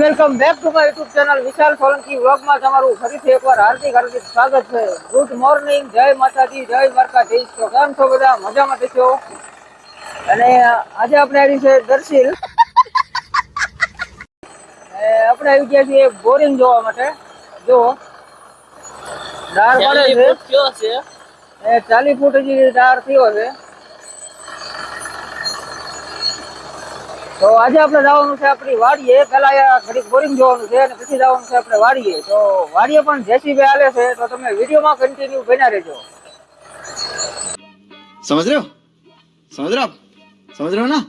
Welcome back to my YouTube channel Vishal Solanki વ્લોગમાં તમારું ફરીથી એકવાર હાર્દિક સ્વાગત છે. ગુડ મોર્નિંગ, જય માતાજી, જય દ્વારકાધીશ. તો કેમ છો બધા? મજામાં થશો. અને આજે આપણે આવી છે દર્શિલ. આપણે આવી ગયા છીએ બોરિંગ જોવા માટે. જો ડાર પડે છે, 40 ફૂટ હજી ડાર થયો છે. તો આજે આપણે જવાનું છે આપણી વાડીએ. પેલા ઘડીક બોરિંગ જોવાનું છે અને પછી જવાનું છે આપણે વાડીએ. તો વાડીએ પણ જેસીબી હાલે છે, તો તમે વિડીયોમાં કન્ટિન્યુ બન્યા રહેજો. समझ रहे हो समझ रहे हो आप समझ रहे हो ना।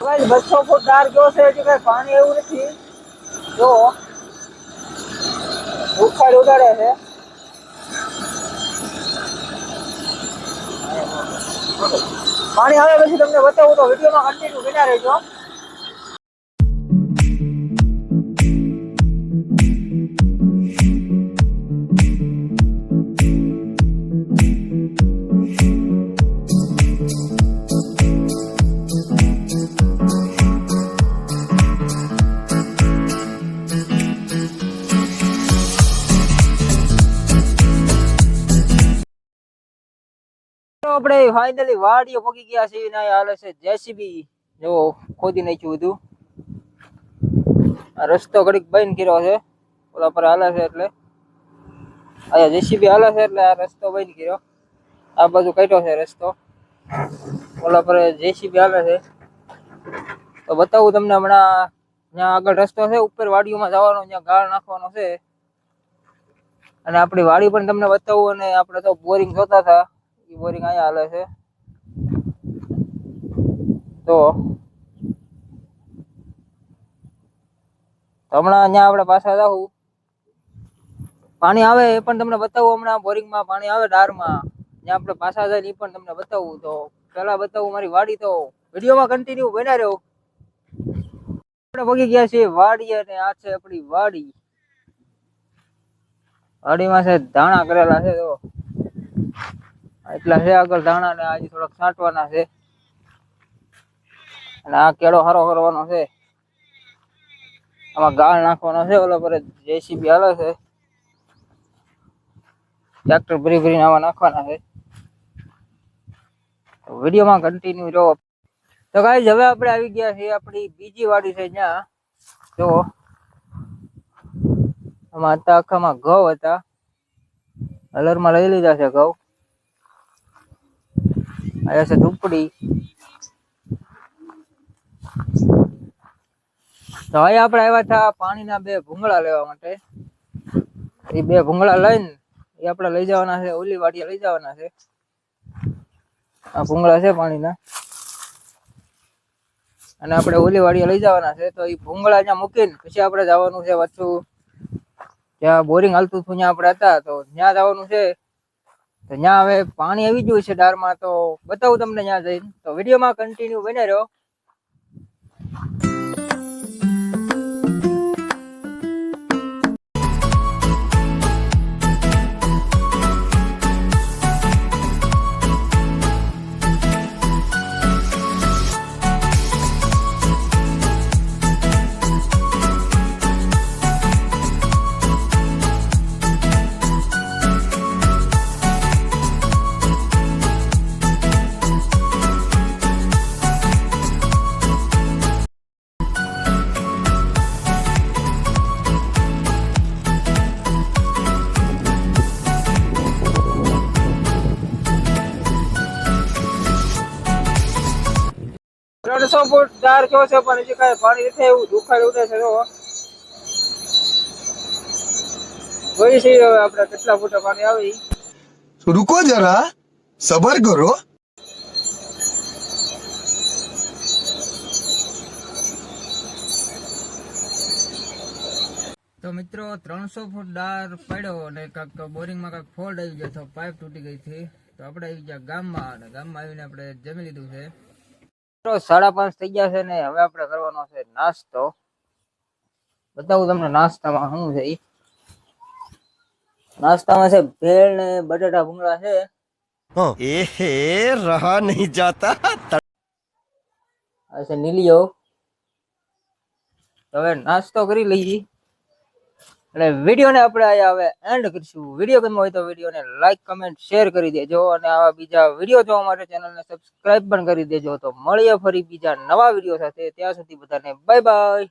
ભાઈ 200 ફૂટ ડાર ગયો છે, હજી કઈ પાણી એવું નથી. જો ઉખાડ ઉડાડે છે. પાણી આવે પછી તમને બતાવું, તો વિડીયોમાં કન્ટિન્યુ બન્યા રહેજો. આપણે ફાઇનલી વાડીએ પહોંચી ગયા છીએ ને હાલે છે જેસીબી. જો ખોદી નાખ્યું બધું. આ રસ્તો ઘડીક બંધ કર્યો છે, ઓલા પર હાલે છે એટલે અહીંયા જેસીબી હાલે છે એટલે આ રસ્તો બંધ કર્યો. આ બાજુ કાઢ્યો છે રસ્તો, ઓલા પર જેસીબી હાલે છે. તો બતાવું તમને હમણાં. ત્યાં આગળ રસ્તો છે, ઉપર વાડીઓમાં જવાનો, ત્યાં ગાળ નાખવાનો છે. અને આપણી વાડી પણ તમને બતાવું. અને આપણે તો બોરિંગ જોતા હતા, બોરિંગ અહીંયા હાલે છે. તો હમણાં અહીંયા આપણે પાછા જાવું. પાણી આવે એ પણ તમને બતાવું. હમણાં બોરિંગમાં પાણી આવે ડારમાં, ત્યાં આપણે પાછા જાય એ પણ તમને બતાવું. તો પેલા બતાવું મારી વાડી, તો વિડીયોમાં કન્ટિન્યુ બન્યા રહ્યો. આપણે પહોંચી ગયા છીએ વાડી, અને આ છે આપણી વાડી. વાડીમાં છે ધાણા કરેલા છે. તો એટલા છે આગળ ધાણા, ને આજે થોડાક છાંટવાના છે. અને આ કેળો હારો કરવાનો છે, આમાં ગાળ નાખવાનો છે. ઓલા પર જેસીબી હાલે છે, ટ્રેક્ટર ભરી ભરીને આમાં નાખવાના છે. વિડીયોમાં કન્ટિન્યુ રહો. તો ગાઈઝ હવે આપણે આવી ગયા છીએ આપણી બીજી વાડી છે. જ્યાં જો આમાં હતા આખામાં ઘઉં હતા, હલરમાં લઈ લીધા છે ઘઉં. અહીંયા છે ઝૂંપડી. તો અહીંયા આપણે આવ્યા હતા પાણીના 2 ભૂંગળા લેવા માટે. એ 2 ભૂંગળા લઈને એ આપણે લઈ જવાના છે, ઓલી વાડીએ લઈ જવાના છે. આ ભૂંગળા છે પાણીના, અને આપણે ઓલી વાડીએ લઈ જવાના છે. તો એ ભૂંગળા ત્યાં મૂકીને પછી આપણે જવાનું છે પાછું જ્યાં બોરિંગ હાલતું હતું, ત્યાં આપણે હતા તો ત્યાં જવાનું છે. તો ત્યાં હવે પાણી આવી ગયું છે ડારમાં, તો બતાવું તમને ત્યાં જઈને. તો વિડીયોમાં કન્ટિન્યુ બન્યા રહ્યો. ત્રણસો ફૂટ ડાર કયો છે, પણ હજી કઈ પાણી નથી એવું દુખાડ ઉડે છે. જોઈ છીએ હવે આપણે કેટલા ફૂટે પાણી આવે. रुको जरा सबर करो। તો મિત્રો 300 ફૂટ ડાર પડ્યો, અને કાંક બોરિંગમાં કાંક ફોલ્ટ આવી ગયો, તો પાઇપ તૂટી ગઈ હતી. તો આપણે આવી ગયા ગામમાં, અને ગામમાં આવીને આપણે જમી લીધું છે. 5:30 થઈ ગયા છે ને હવે આપણે કરવાનો છે નાસ્તો. બતાવું તમને નાસ્તામાં શું છે. નાસ્તામાં છે ભેળ ને બટાટા ભૂંગળા છે. ए रहा नहीं जाता આ છે નીલીઓ. તો હવે નાસ્તો કરી લઈએ અને વિડીયોને આપણે અહીંયા હવે એન્ડ કરીશું. વિડીયો ગમ્યો હોય તો વિડીયોને લાઈક કમેન્ટ શેર કરી દેજો અને આવા બીજા વિડીયો જોવા માટે ચેનલને સબસ્ક્રાઇબ પણ કરી દેજો. તો મળીએ ફરી બીજા નવા વિડીયો સાથે. ત્યાં સુધી બધાને બાય બાય.